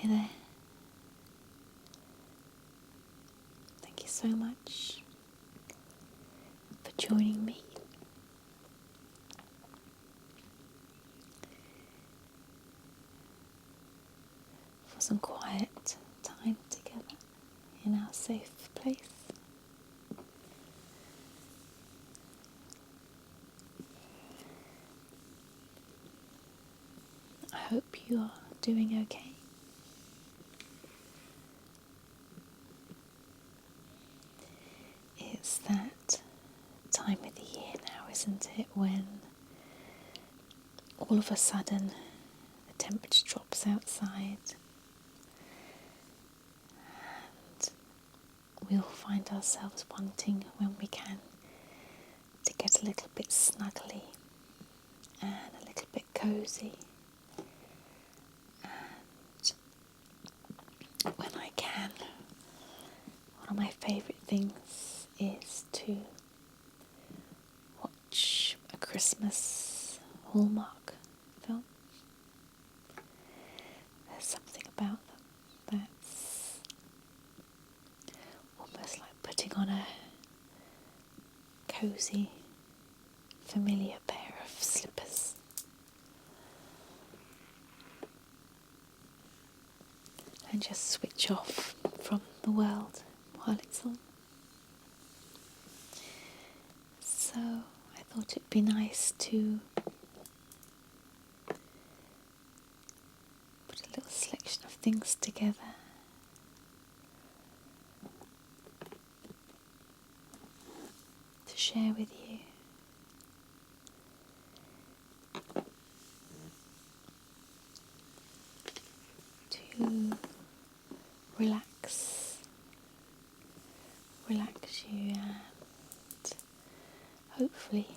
there. Thank you so much for joining me. For some quiet time together in our safe place. I hope you are doing okay. It's that time of the year now, isn't it, when all of a sudden the temperature drops outside and we all find ourselves wanting, when we can, to get a little bit snuggly and a little bit cosy. And when I can, one of my favourite things is to watch a Christmas Hallmark film. There's something about them that's almost like putting on a cosy, familiar pair of slippers. And just switch off from the world while it's on. So I thought it'd be nice to put a little selection of things together to share with you. To relax you and hopefully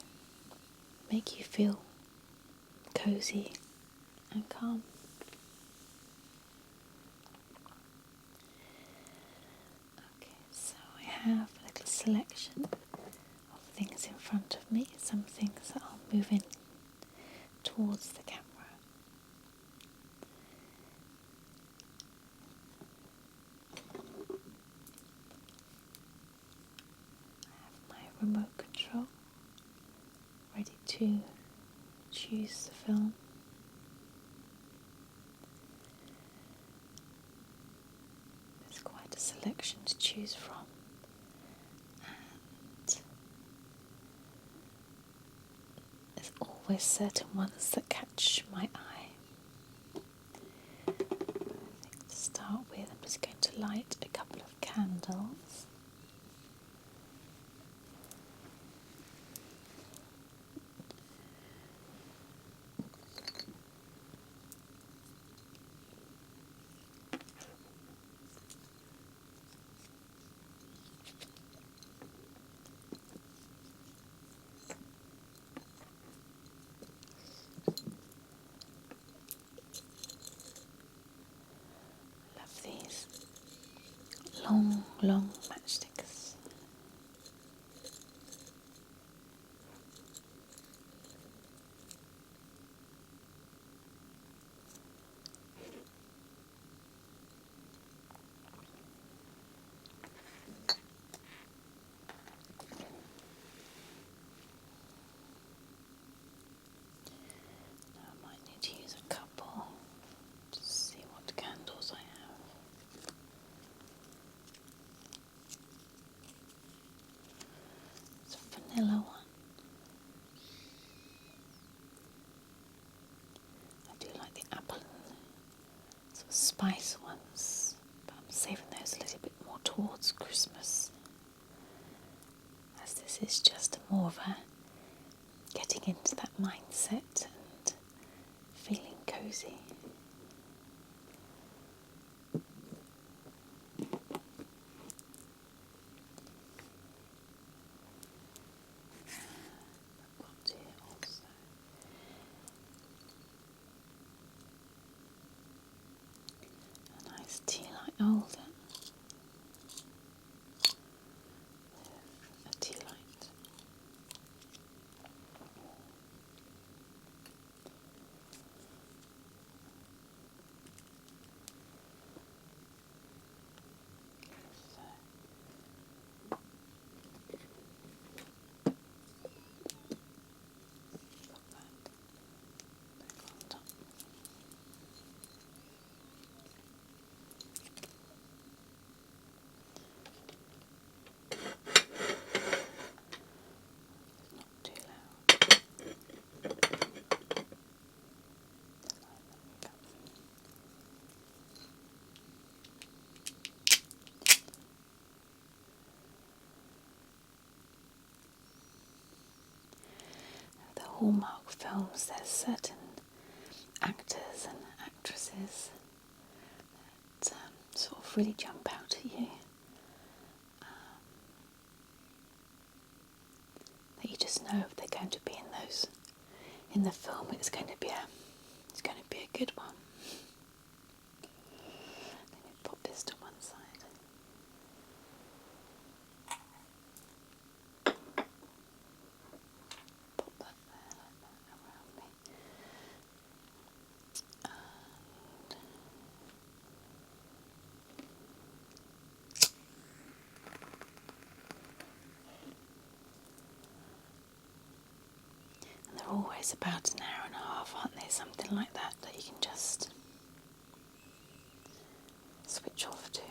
make you feel cozy and calm. Okay, so I have a little selection of things in front of me, some things that I'll move in towards the camera. Remote control, ready to choose the film. There's quite a selection to choose from, and there's always certain ones that catch my eye. I think to start with, I'm just going to light a couple of candles. These long matchsticks. Now I might need to use a couple to see what candles I have. It's a vanilla one. I do like the apple and sort of spice ones, but I'm saving those a little bit more towards Christmas, as this is just more of a getting into that mindset and feeling cozy. Tea light holder, a tea light, Hallmark films, there's certain actors and actresses that sort of really jump out at you. That you just know if they're going to be in the film, it's going to be a good one. Let me pop this to one side. Pop that there, like that, around me. And they're always about an hour and a half, aren't they? Something like that you can just switch off to.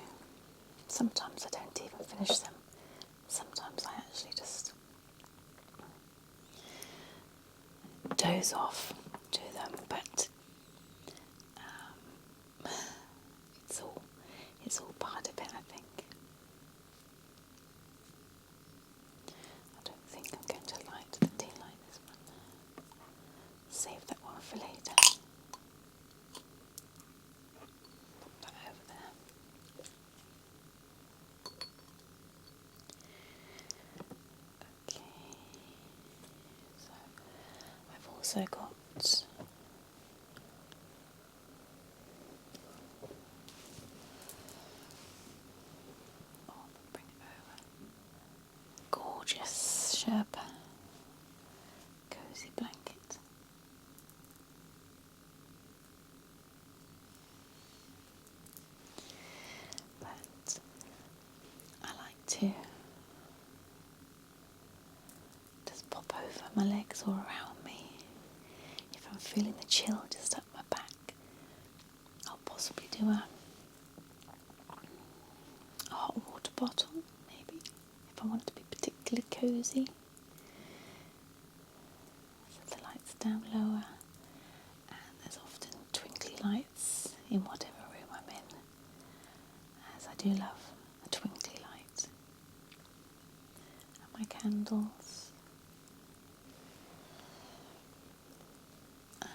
Sometimes I don't even finish them. Sometimes I actually just doze off to them, but it's all part of it, I think. I don't think I'm going to light the tea light this one. Save that one for later. Put that over there. Okay. So I've also got bring it over. Gorgeous Sherpa cozy blanket. But I like to just pop over my legs or around me. If I'm feeling the chill just up my back, I'll possibly do a hot water bottle, maybe, if I want to be particularly cozy. So the lights down lower, and there's often twinkly lights in whatever room I'm in, as I do love a twinkly light. And my candles. And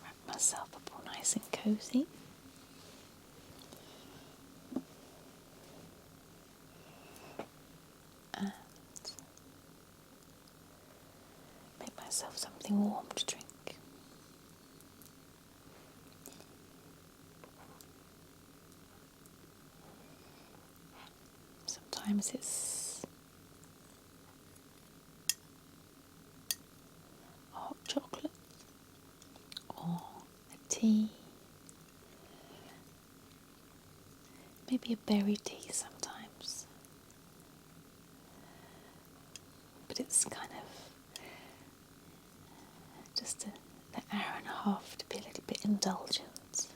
wrap myself up all nice and cozy. And make myself something warm to drink. Sometimes it's a hot chocolate or a tea, maybe a berry tea sometimes, but it's kind of just an hour and a half to be a little bit indulgent,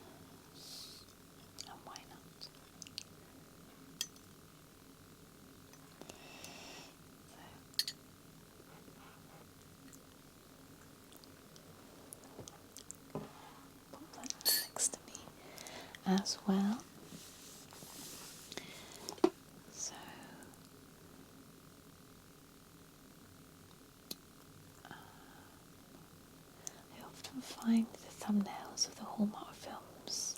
and why not? Put that next to me as well. So I often find the thumbnails of the Hallmark films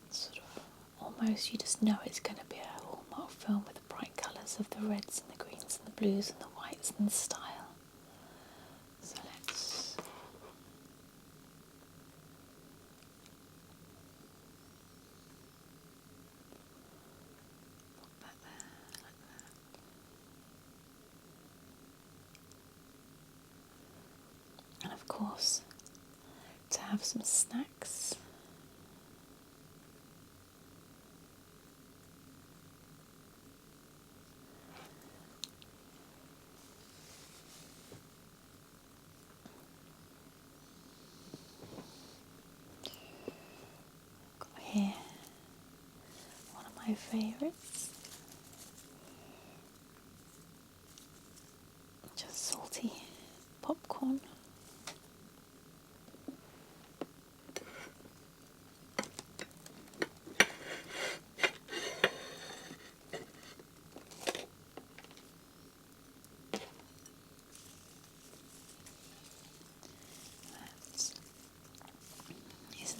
sort of almost, you just know it's going to be a Hallmark film with the bright colours of the reds and the greens and the blues and the whites and the style. So let's put that there like that. And of course, to have some snacks. Got here one of my favourites, just salty popcorn.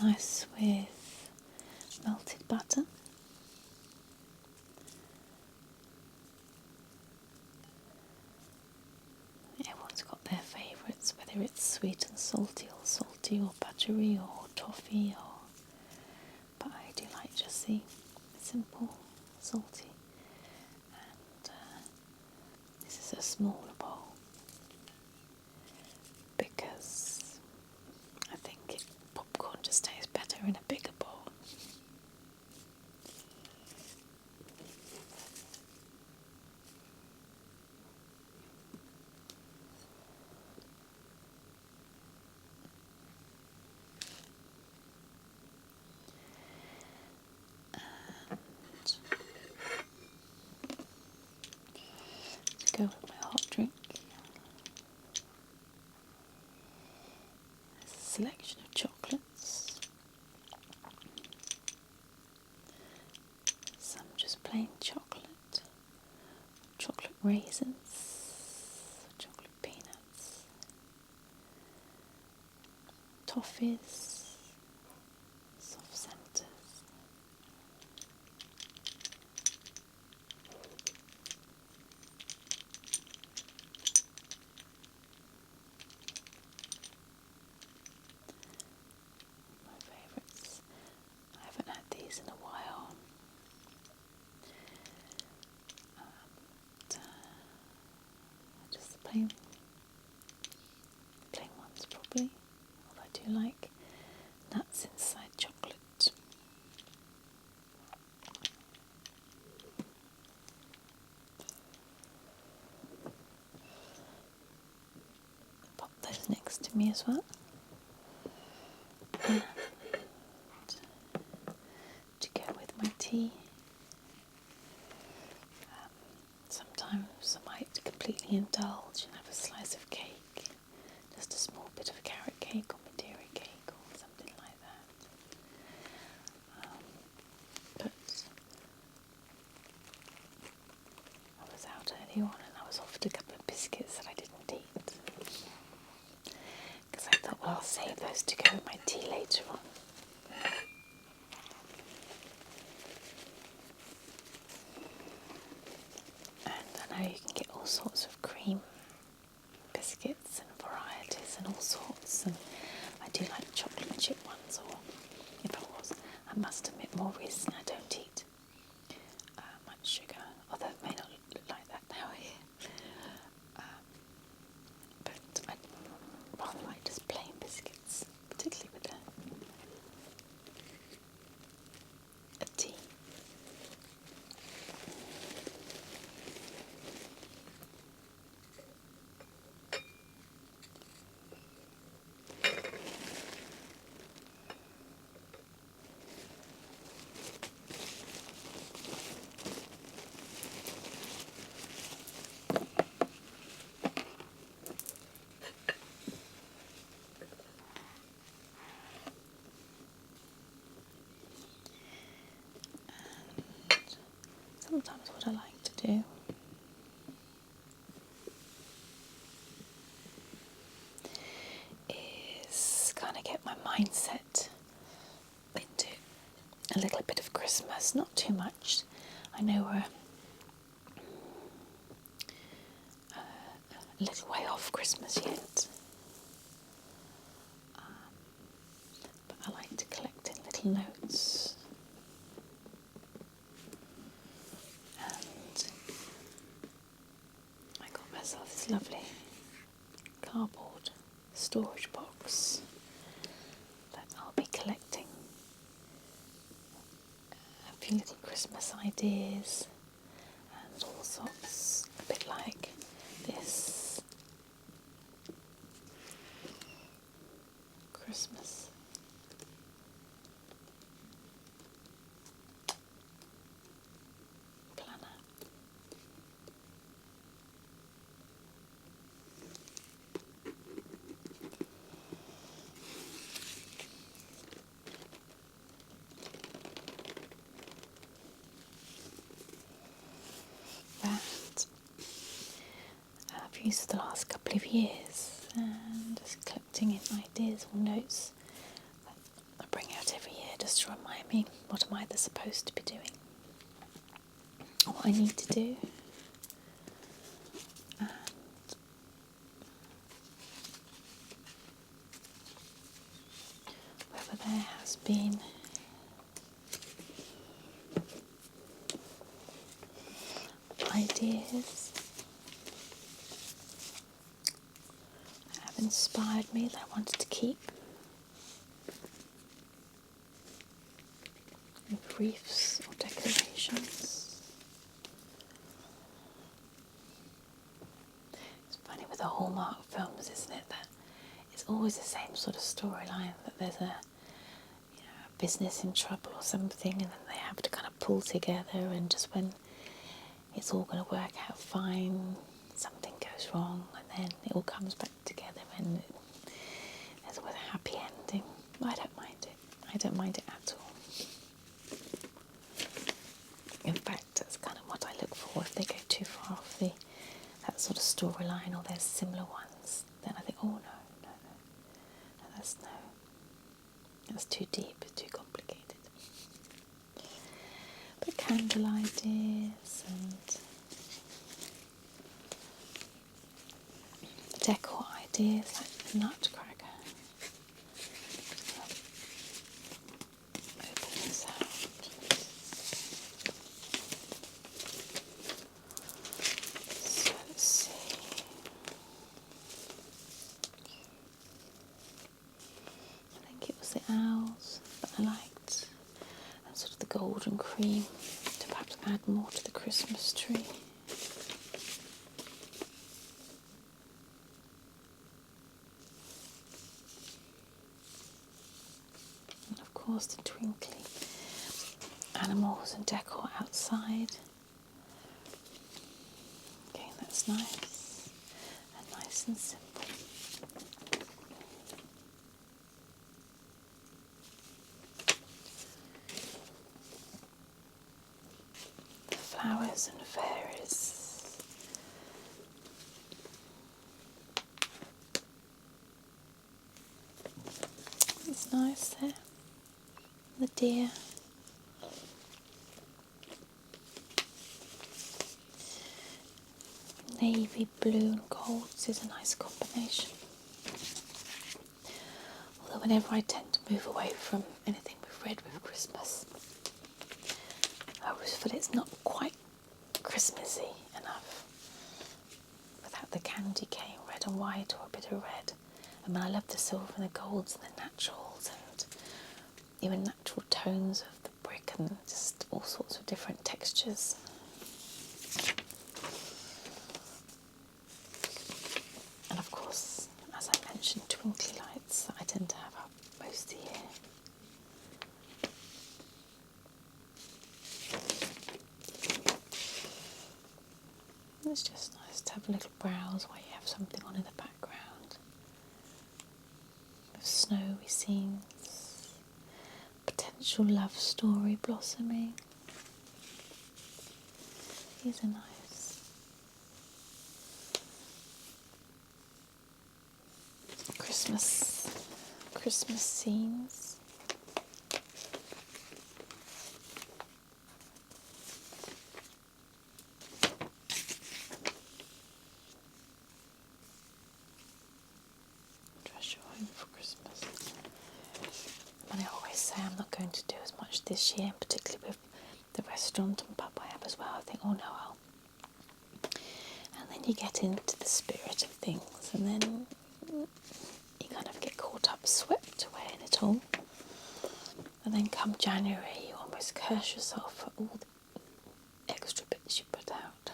nice with melted butter. Everyone's got their favourites, whether it's sweet and salty or buttery or toffee, but I do like just the simple salty. And this is a smaller bowl because I think popcorn just tastes better in a bigger bowl. To go with my hot drink, there's a selection of chocolates, some just plain chocolate, chocolate raisins, chocolate peanuts, toffees, soft centres. My favourites. I haven't had these in a while. But, just the plain ones probably. Although I do like nuts inside chocolate. Pop those next to me as well. And to go with my tea. Sometimes I might completely indulge and have a slice of cake, just a small bit of carrot cake or Madeira cake or something like that. But I was out early on and I was offered a couple of biscuits that I didn't eat, because I thought, well, I'll save those to go with my tea later on. And I know you can get all sorts of cream biscuits and varieties and all sorts, and I do like chocolate chip ones, or if I must admit more recently I don't eat much sugar, although it may not look like that now here. But I rather like just plain biscuits, particularly with a tea. Sometimes what I like to do is kind of get my mindset into a little bit of Christmas, not too much. I know we're a little way off Christmas yet, but I like to collect in little notes. And I got myself this lovely cardboard storage box that I'll be collecting a few little Christmas ideas and all sorts, a bit like this Christmas planner. That I've used the last couple of years, and just collecting in ideas or notes that I bring just to remind me what am I supposed to be doing, or what I need to do. And whether there has been ideas that have inspired me that I wanted to keep, briefs or declarations. It's funny with the Hallmark films, isn't it, that it's always the same sort of storyline, that there's a business in trouble or something, and then they have to kind of pull together, and just when it's all going to work out fine, something goes wrong, and then it all comes back together, and there's always a happy ending. I don't mind it. I don't mind it at all. In fact, that's kind of what I look for. If they go too far off that sort of storyline, or there's similar ones, then I think, oh no, that's too deep, too complicated. But candle ideas and decor ideas, like the nutcracker. Open this out. So let's see. I think it was the owls that I liked, and sort of the golden cream to perhaps add more to the Christmas tree. And of course the twinkly animals and decor outside. Okay, that's nice and simple. The flowers and fairies. It's nice there. The deer. Navy blue and golds is a nice combination. Although whenever I tend to move away from anything with red with Christmas, I always feel it's not quite Christmassy enough without the candy cane red and white, or a bit of red. I mean, I love the silver and the golds and the naturals, and even natural tones of the brick, and just all sorts of different textures. And of course, as I mentioned, twinkly lights that I tend to have up most of the year. It's just nice to have a little browse while you have something on in the background. With snowy scenes, potential love story blossoming. These are nice. Christmas scenes. Dress your home for Christmas. And I always say I'm not going to do as much this year, particularly with the restaurant and pub I have as well. I think, oh no, and then you get into the spirit of things, and then you kind of get caught up, swept away in it all. And then come January, you almost curse yourself for all the extra bits you put out.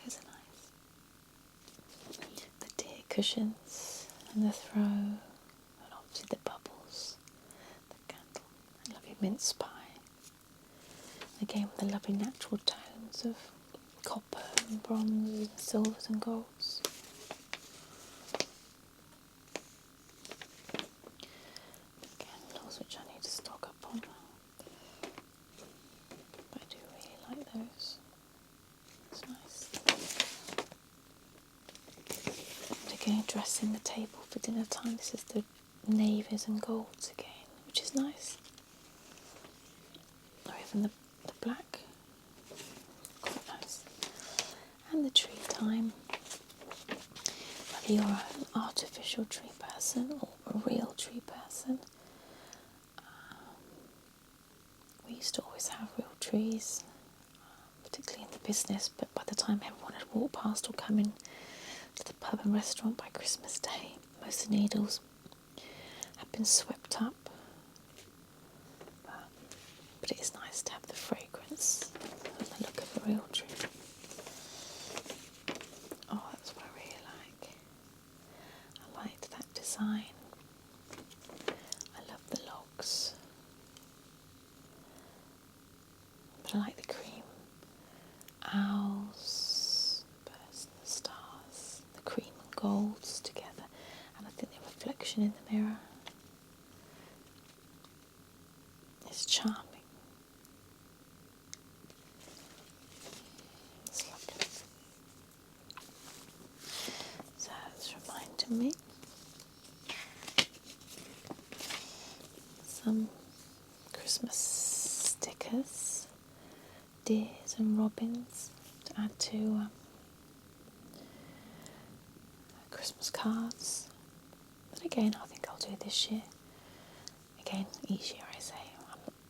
Those are nice. The deer cushions and the throw, and obviously the bubbles, the candle, and lovely mince pie. Again with the lovely natural tones of copper and bronze and silvers and golds. Candles which I need to stock up on, but I do really like those. It's nice. And again, dressing the table for dinner time. This is the navies and golds again, which is nice. Or even the black, quite nice. And the tree time. Whether you're an artificial tree person or a real tree person, we used to always have real trees, particularly in the business, but by the time everyone had walked past or come in to the pub and restaurant by Christmas Day, most of the needles had been swept up. But it is nice to have the fragrance and the look of a real tree. Oh, that's what I really like. I liked that design. I love the logs. But I like the cream owls, birds and the stars, the cream and golds together, and I think the reflection in the mirror is charming. It's lovely. So it's reminded me some Christmas stickers, deers and robins to add to Christmas cards. But again, I think I'll do this year. Again, each year I say,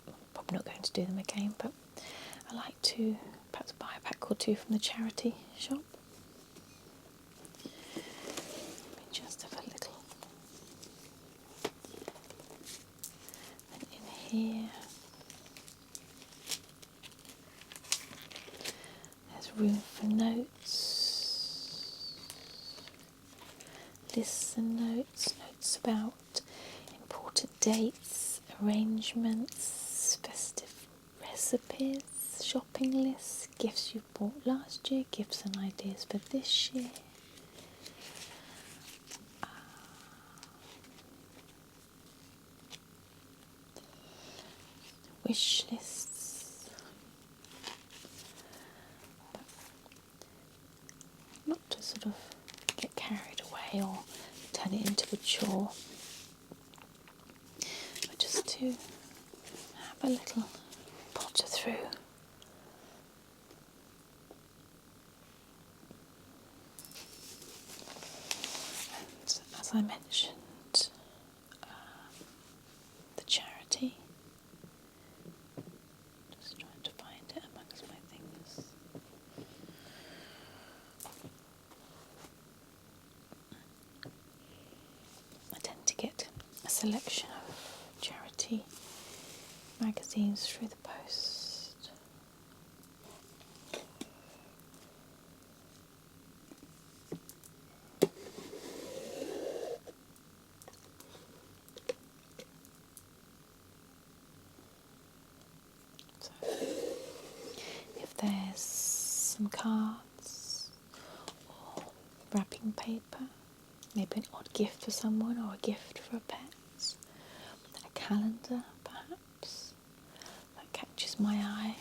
I'm probably not going to do them again, but I like to perhaps buy a pack or two from the charity shop. Let me just have a little. And in here, there's room for notes, lists and notes, notes about important dates, arrangements, festive recipes, shopping lists, gifts you bought last year, gifts and ideas for this year. Wish lists. Not to sort of get carried away or turn it into a chore, but just to have a little potter through. And as I mentioned, the charity. Just trying to find it amongst my things. I tend to get a selection of charity magazines through the post. So, if there's some cards or wrapping paper, maybe an odd gift for someone or a gift for a pet, a calendar perhaps, that catches my eye.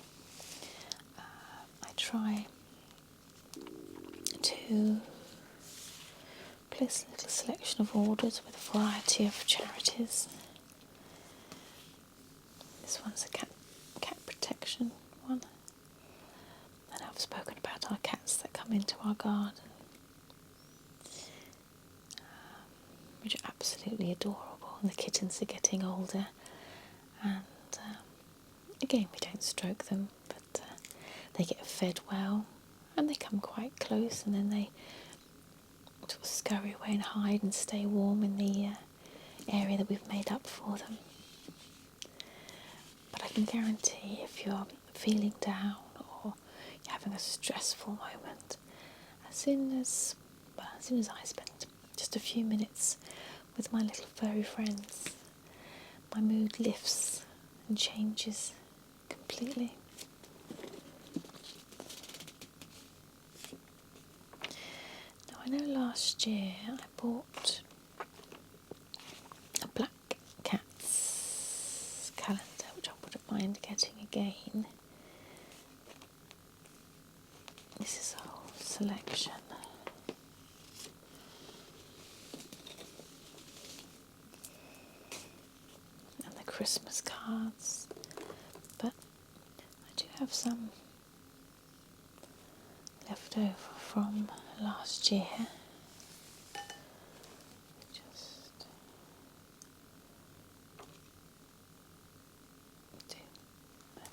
I try to place a little selection of orders with a variety of charities. This one's a cat protection one, and I've spoken about our cats that come into our garden, which are absolutely adorable, and the kittens are getting older, and again, we don't stroke them, but they get fed well, and they come quite close, and then they sort of scurry away and hide and stay warm in the area that we've made up for them. But I can guarantee if you're feeling down or you're having a stressful moment, as soon as I spend just a few minutes with my little furry friends, my mood lifts and changes completely. Now I know last year I bought a black cat's calendar, which I wouldn't mind getting again. This is a whole selection. Christmas cards, but I do have some left over from last year. Just do I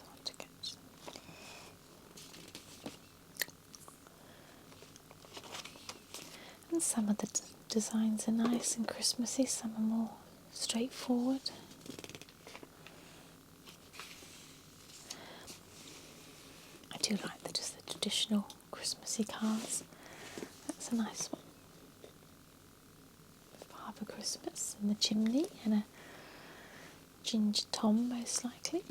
want to catch them. And some of the designs are nice and Christmassy, some are more straightforward. I do like just the traditional Christmassy cards. That's a nice one. Father Christmas in the chimney and a Ginger Tom, most likely.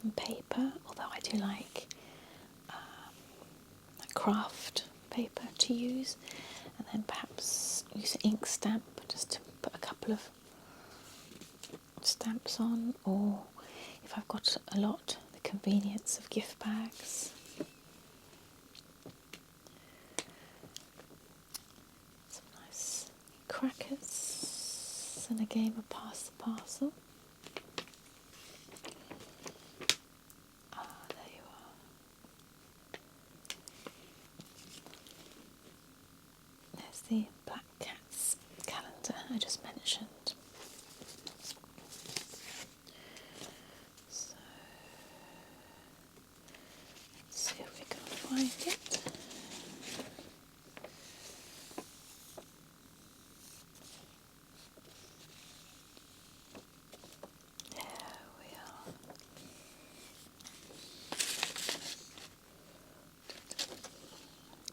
And paper, although I do like a craft paper to use, and then perhaps use an ink stamp just to put a couple of stamps on, or if I've got a lot, the convenience of gift bags. Some nice crackers and a game of Pass the Parcel. There you are. There's the Black Cats calendar I just mentioned. So, let's see if we can find it. There we are.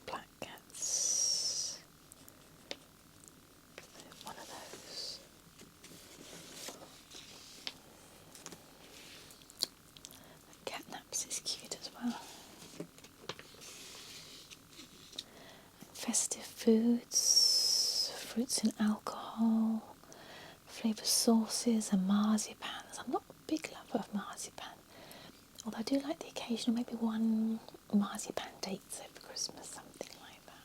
Black Cats. One of those. Catnaps is cute as well. Festive foods, fruits and alcohol, flavoured sauces and marzipans. I'm not a big lover of marzipan, although I do like the occasional, maybe one marzipan dates over Christmas, something like that.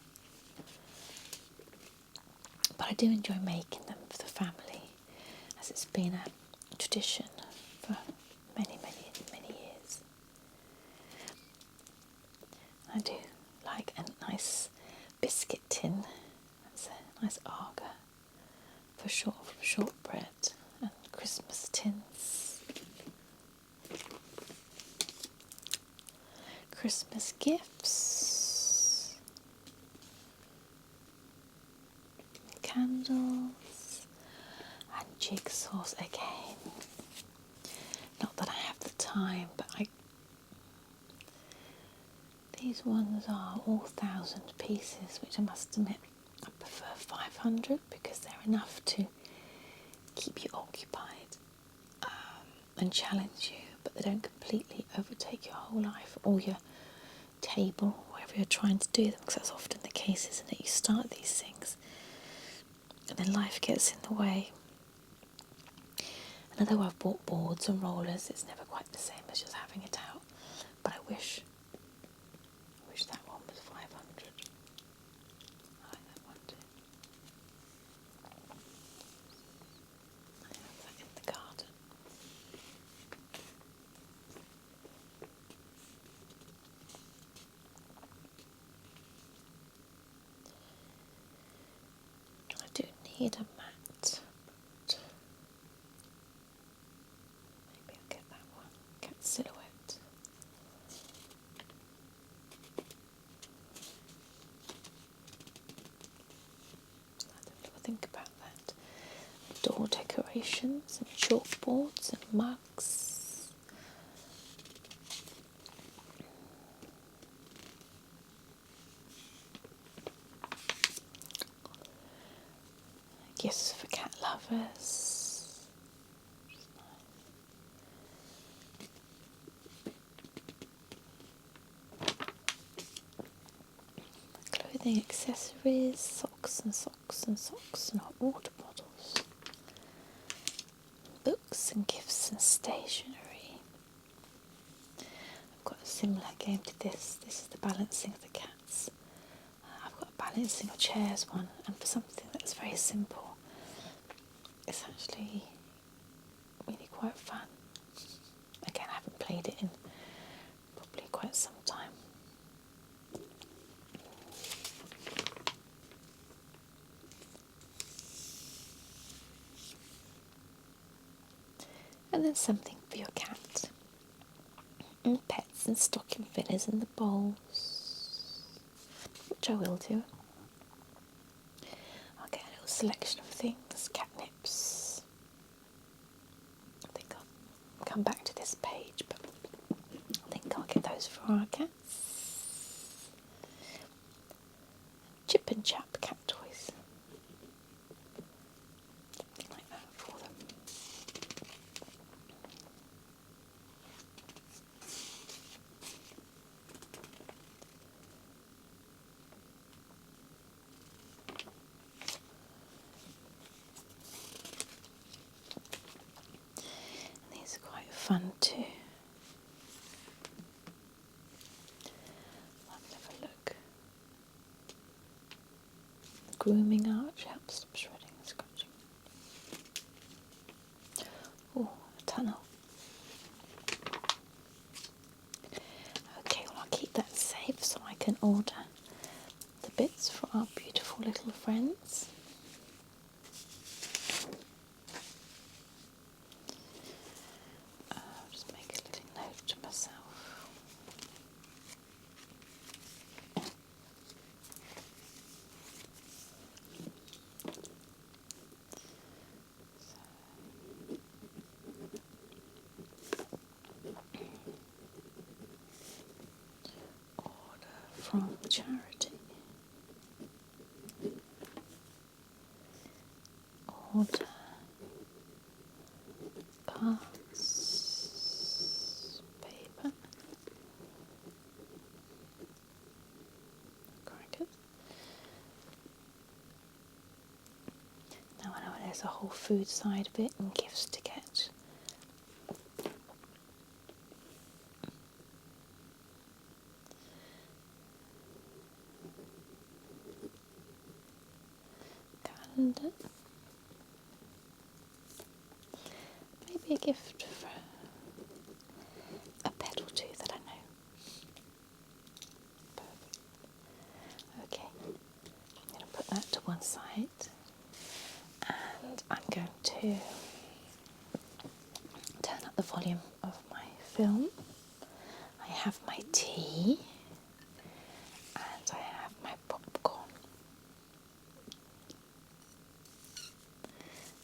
But I do enjoy making them for the family, as it's been a tradition for many, many, many years. I do like a nice biscuit tin. That's a nice Arga for shortbread and Christmas tins. Christmas gifts, candles, and jigsaws again. Not that I have the time, but these ones are all 1,000 pieces, which I must admit I prefer 500 because they're enough to keep you occupied and challenge you, but they don't completely overtake your whole life or your table, wherever you're trying to do them, because that's often the case, isn't it? You start these things and then life gets in the way. And although I've bought boards and rollers, it's never quite the same as just having it out. But I wish that one was 500. I like that one too. I have that in the garden. I do need a mat. Maybe I'll get that one. Cat silhouette. Think about that. Door decorations and chalkboards and mugs. Gifts for cat lovers. Clothing, accessories, socks and socks and socks and hot water bottles. books and gifts and stationery. I've got a similar game to this. This is the balancing of the cats. I've got a balancing of chairs one, and for something that's very simple, it's actually really quite fun. Again, I haven't played it in probably quite some time. And then something for your cat. And pets and stocking fillers in the bowls, which I will do. I'll get a little selection of things, catnips. I think I'll come back to this page, but I think I'll get those for our cats. Chip and Chap cat toys. Something like that for them. And these are quite fun too. Have a look. The grooming arch helps stop shredding and scratching. Oh, a tunnel. Okay, well I'll keep that safe so I can order the bits for our beautiful little friends. I'll just make a little note to myself. From charity. Order cards, paper, crackers. Now I know there's a whole food side of it and gifts to get. Calendar. Maybe a gift for a pet or two that I know. Perfect. Okay, I'm going to put that to one side, and I'm going to turn up the volume of my film. I have my tea, and I have my popcorn.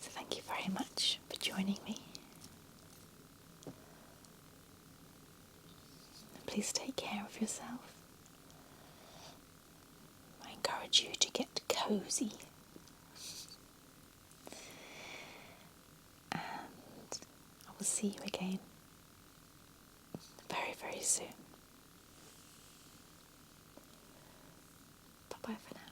So thank you very much for joining me. Please take care of yourself. I encourage you to get cozy. And I will see you again very, very soon. Bye-bye for now.